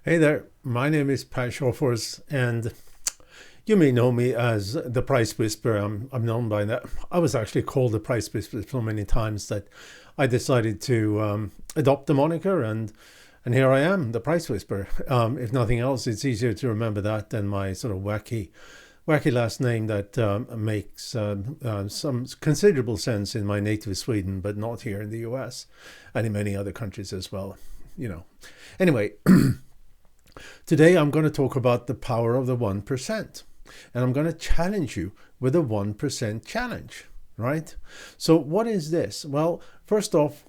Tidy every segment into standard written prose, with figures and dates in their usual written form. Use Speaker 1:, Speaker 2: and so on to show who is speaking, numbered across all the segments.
Speaker 1: Hey there, my name is sjofors, and you may know me as the Price Whisperer. I'm known by that. I was actually called the Price Whisperer so many times that I decided to adopt the moniker, and here I am, the Price Whisperer. If nothing else, it's easier to remember that than my sort of wacky last name that makes some considerable sense in my native Sweden, but not here in the US and in many other countries as well. You know. Anyway. Today I'm going to talk about the power of the 1%, and I'm going to challenge you with a 1% challenge, right? So what is this? Well, first off,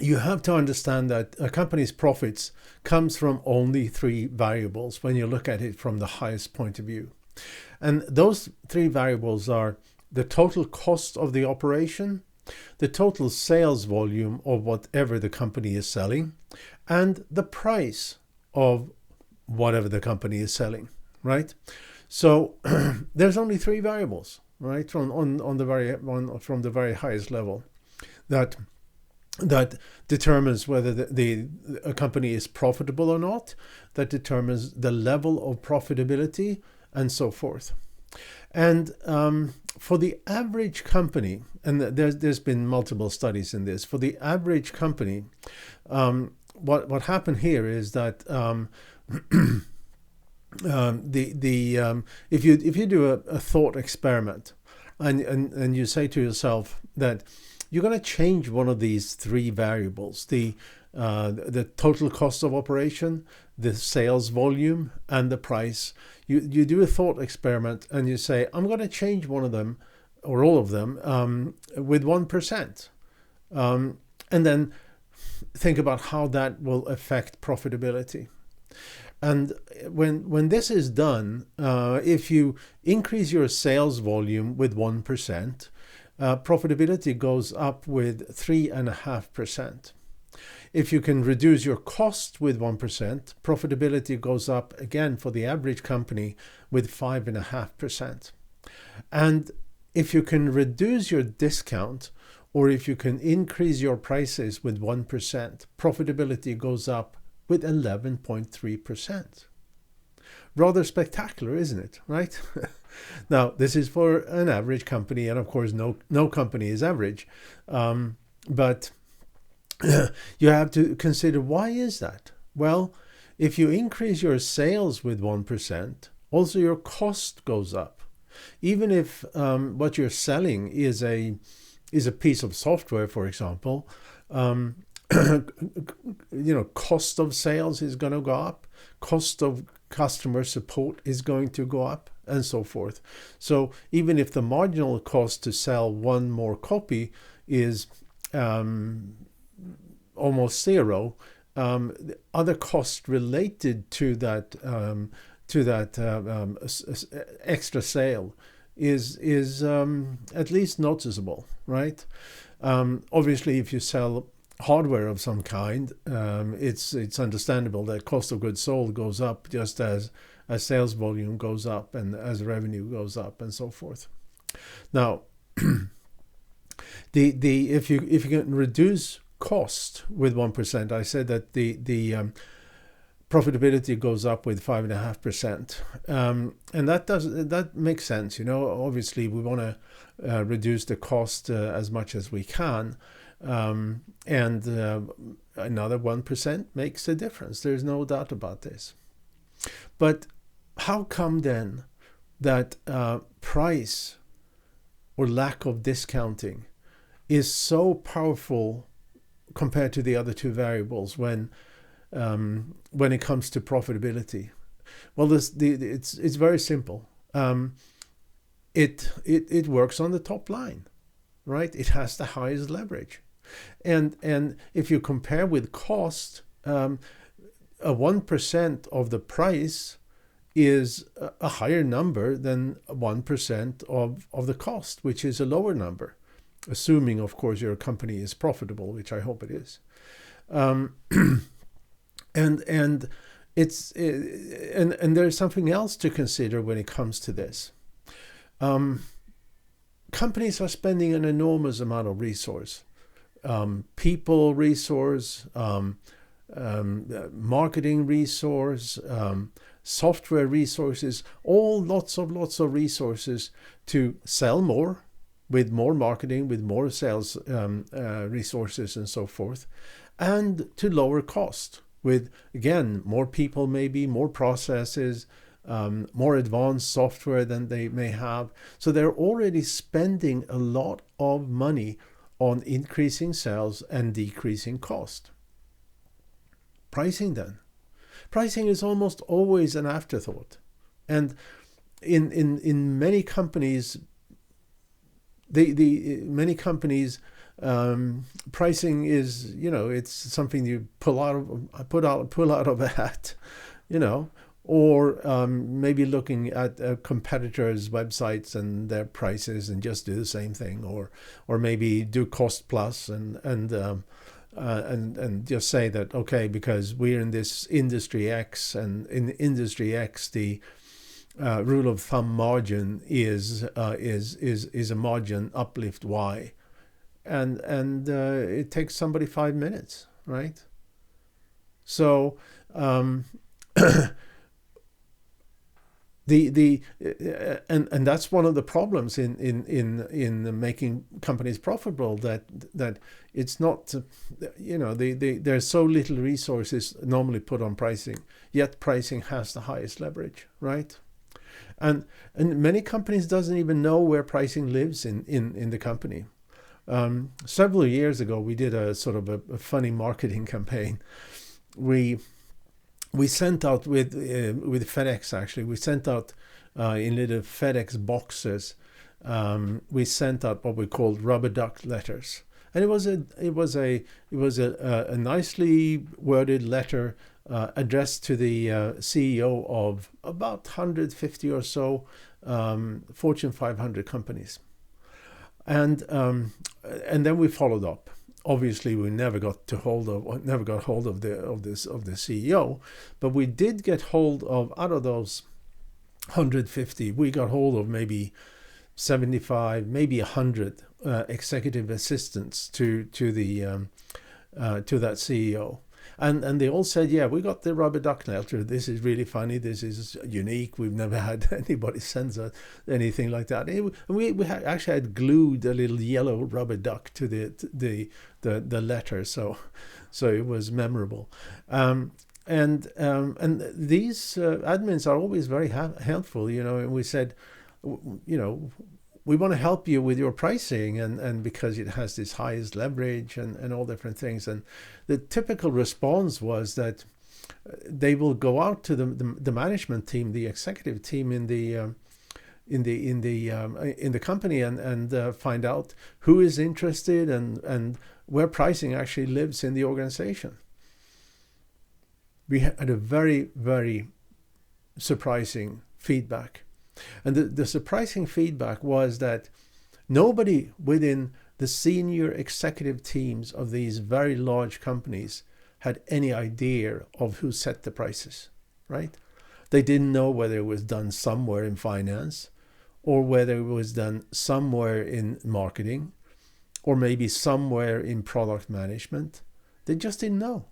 Speaker 1: you have to understand that a company's profits comes from only three variables when you look at it from the highest point of view. And those three variables are the total cost of the operation, the total sales volume of whatever the company is selling, and the price of whatever the company is selling, right? So there's only three variables, right, from the very highest level that determines whether a company is profitable or not, that determines the level of profitability, and so forth. And for the average company, and there's been multiple studies in this, for the average company, what happened here is that if you do a thought experiment and you say to yourself that you're going to change one of these three variables, the total cost of operation, the sales volume, and the price, you do a thought experiment and you say, I'm going to change one of them or all of them with 1%, and then think about how that will affect profitability. And when this is done, if you increase your sales volume with 1%, profitability goes up with 3.5%. If you can reduce your cost with 1%, profitability goes up again for the average company with 5.5%. And if you can reduce your discount, or if you can increase your prices with 1%, profitability goes up with 11.3%. Rather spectacular, isn't it? Right? Now, this is for an average company, and of course, no company is average. But you have to consider, why is that? Well, if you increase your sales with 1%, also your cost goes up. Even if what you're selling is a piece of software, for example, cost of sales is going to go up, cost of customer support is going to go up, and so forth. So even if the marginal cost to sell one more copy is almost zero, other costs related to that extra sale is at least noticeable, right? Obviously, if you sell hardware of some kind, it's understandable that cost of goods sold goes up just as sales volume goes up and as revenue goes up, and so forth. Now, if you can reduce cost with 1%, I said that the profitability goes up with 5.5%, and that makes sense. Obviously we want to reduce the cost as much as we can, and another 1% makes a difference. There's no doubt about this. But how come then that price or lack of discounting is so powerful compared to the other two variables when it comes to profitability? Well, it's very simple. It works on the top line, right? It has the highest leverage, and if you compare with cost, a 1% of the price is a higher number than 1% of the cost, which is a lower number, assuming, of course, your company is profitable, which I hope it is. And there's something else to consider when it comes to this. Companies are spending an enormous amount of resource, people resource, marketing resource, software resources, lots of resources to sell more, with more marketing, with more sales resources and so forth, and to lower cost with, again, more people, maybe more processes, more advanced software than they may have. So they're already spending a lot of money on increasing sales and decreasing cost. Pricing then. Pricing is almost always an afterthought. And in many companies, many companies, pricing is, it's something you pull out of a hat, or maybe looking at competitors' websites and their prices and just do the same thing, or maybe do cost plus and just say that, okay, because we're in this industry X, and in industry X the rule of thumb margin is a margin uplift Y, and it takes somebody 5 minutes, right? So and that's one of the problems in making companies profitable, that it's not, there's so little resources normally put on pricing, yet pricing has the highest leverage, right? And many companies doesn't even know where pricing lives in the company. Several years ago, we did a sort of a funny marketing campaign. We sent out with FedEx, actually. We sent out in little FedEx boxes. We sent out what we called rubber duck letters, and it was a nicely worded letter addressed to the CEO of about 150 or so Fortune 500 companies, and then we followed up. Obviously, we never got hold of the CEO, but we did get hold of, out of those 150, we got hold of maybe 75, maybe 100 executive assistants to that CEO. And they all said, yeah, we got the rubber duck letter. This is really funny. This is unique. We've never had anybody send us anything like that. We actually had glued a little yellow rubber duck to the letter, so it was memorable. And these admins are always very helpful, and we said, we want to help you with your pricing, and because it has this highest leverage and all different things. And the typical response was that they will go out to the management team, the executive team in the company, and find out who is interested and where pricing actually lives in the organization. We had a very, very surprising feedback. And the surprising feedback was that nobody within the senior executive teams of these very large companies had any idea of who set the prices, right? They didn't know whether it was done somewhere in finance, or whether it was done somewhere in marketing, or maybe somewhere in product management. They just didn't know.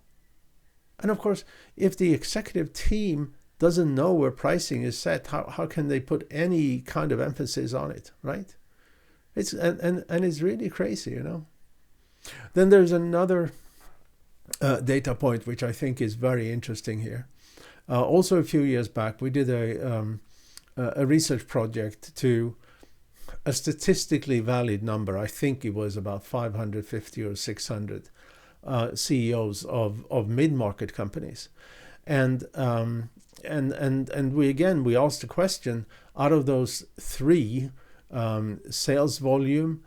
Speaker 1: And of course, if the executive team doesn't know where pricing is set, how can they put any kind of emphasis on it, right? It's it's really crazy, Then there's another data point which I think is very interesting here. Also, a few years back, we did a research project to a statistically valid number. I think it was about 550 or 600 CEOs of mid-market companies, and we asked the question, out of those three, sales volume,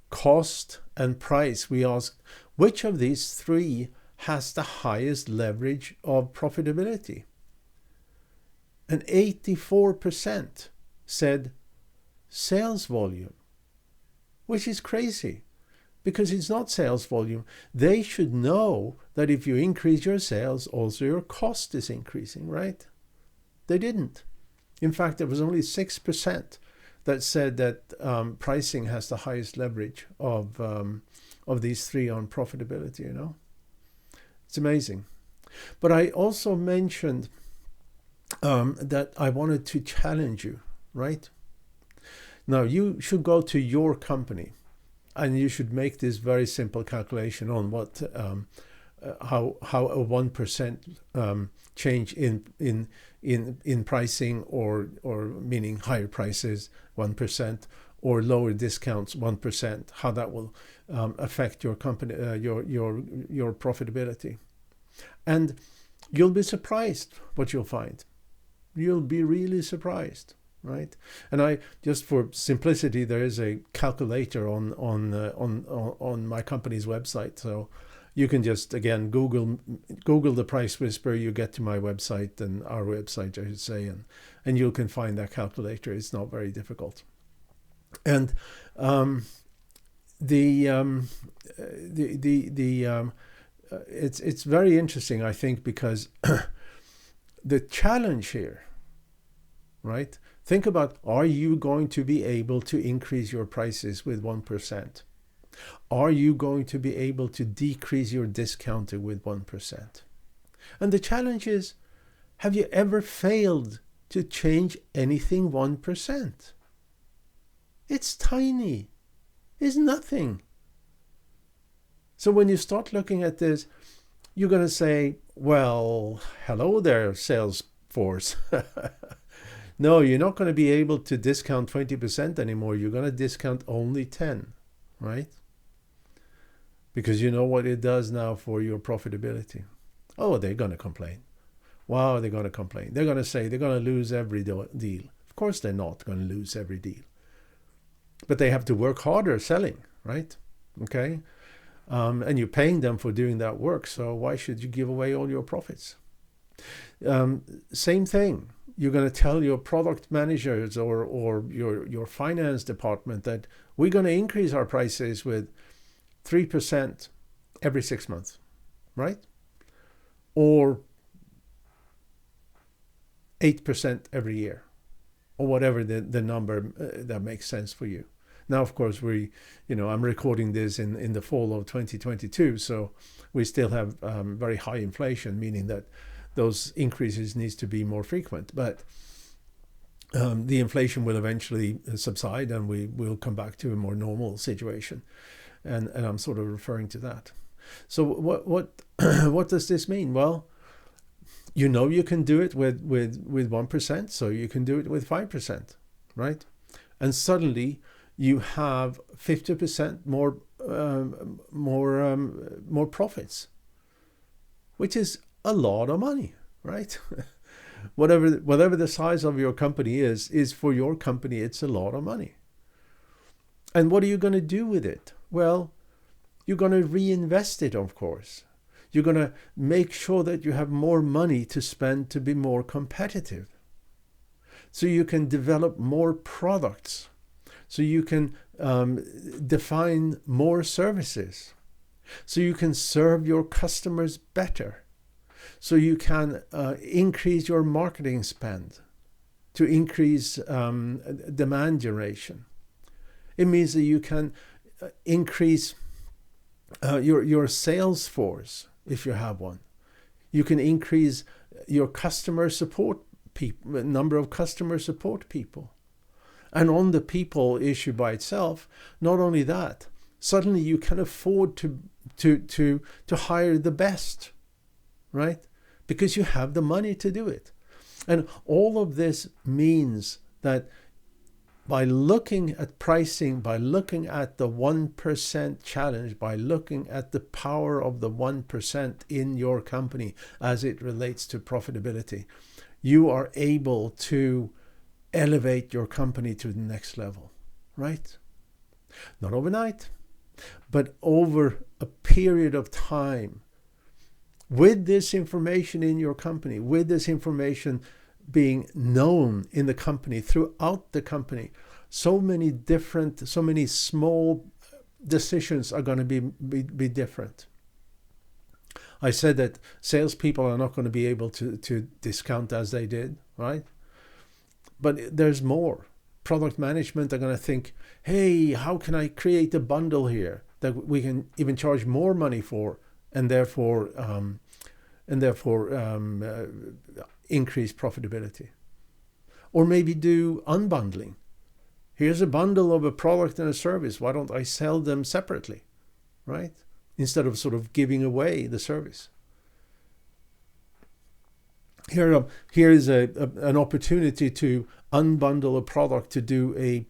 Speaker 1: cost, and price, we asked which of these three has the highest leverage of profitability. And 84% said sales volume, which is crazy, because it's not sales volume. They should know that if you increase your sales, also your cost is increasing, right? They didn't. In fact, there was only 6% that said that pricing has the highest leverage of these three on profitability, It's amazing. But I also mentioned that I wanted to challenge you, right? Now, you should go to your company and you should make this very simple calculation on what how a 1% change in pricing or meaning higher prices 1% or lower discounts 1%, how that will affect your company your profitability. And you'll be surprised what you'll find. You'll be really surprised, right? And I just for simplicity, there is a calculator on my company's website, so you can just again Google the Price Whisperer. You get to my website and our website, I should say, and you can find that calculator. It's not very difficult. And it's very interesting, I think, because the challenge here, right? Think about, are you going to be able to increase your prices with 1%? Are you going to be able to decrease your discounting with 1%? And the challenge is, have you ever failed to change anything 1%? It's tiny. It's nothing. So when you start looking at this, you're going to say, well, hello there, Salesforce. No, you're not going to be able to discount 20% anymore. You're going to discount only 10, right? Because you know what it does now for your profitability. Oh, they're going to complain. Wow, they're going to complain. They're going to say they're going to lose every deal. Of course, they're not going to lose every deal. But they have to work harder selling, right? Okay? And you're paying them for doing that work, so why should you give away all your profits? Same thing. You're going to tell your product managers or your finance department that we're going to increase our prices with 3% every 6 months, right? Or 8% every year, or whatever the number that makes sense for you. Now, of course, I'm recording this in the fall of 2022, so we still have very high inflation, meaning that those increases needs to be more frequent. But the inflation will eventually subside, and we will come back to a more normal situation. And I'm sort of referring to that. So what does this mean? Well, you can do it with 1%, so you can do it with 5%, right? And suddenly you have 50% more profits, which is a lot of money, right? whatever the size of your company is for your company, it's a lot of money. And what are you going to do with it? Well, you're going to reinvest it, of course. You're going to make sure that you have more money to spend to be more competitive. So you can develop more products. So you can define more services. So you can serve your customers better. So you can increase your marketing spend to increase demand generation. It means that you can increase your sales force if you have one. You can increase your customer support number of customer support people. And on the people issue by itself, not only that, suddenly you can afford to hire the best, right? Because you have the money to do it. And all of this means that by looking at pricing, by looking at the 1% challenge, by looking at the power of the 1% in your company as it relates to profitability, you are able to elevate your company to the next level, right? Not overnight, but over a period of time. With this information in your company, with this information being known in the company, throughout the company, so many small decisions are going to be different. I said that salespeople are not going to be able to discount as they did, right? But there's more. Product management are going to think, hey, how can I create a bundle here that we can even charge more money for and therefore increase profitability. Or maybe do unbundling. Here's a bundle of a product and a service. Why don't I sell them separately, right? Instead of sort of giving away the service. Here is an opportunity to unbundle a product to do a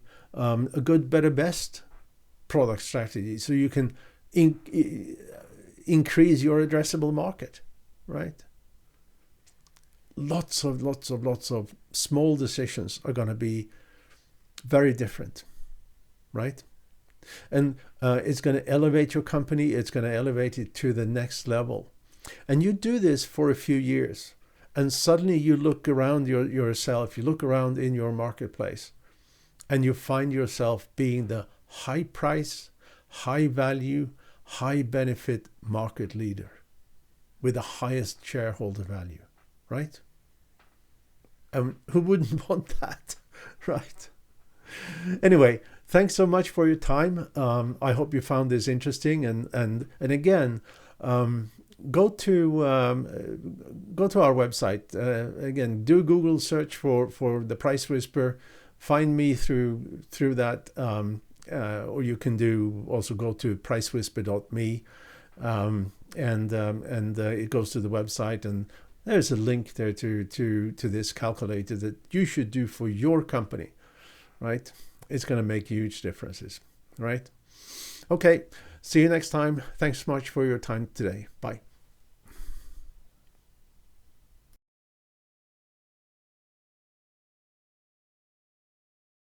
Speaker 1: good, better, best product strategy, so you can increase your addressable market, right? Lots of small decisions are going to be very different, right? And it's going to elevate your company. It's going to elevate it to the next level. And you do this for a few years, and suddenly you look around yourself, you look around in your marketplace, and you find yourself being the high price, high value, high benefit market leader with the highest shareholder value, right? And who wouldn't want that, right? Anyway, thanks so much for your time. I hope you found this interesting. And again, go to our website. Again, do Google search for the Price Whisper. Find me through that, or you can also go to pricewhisper.me, and it goes to the website, and there's a link there to this calculator that you should do for your company, right? It's going to make huge differences, right? Okay, see you next time. Thanks so much for your time today. Bye.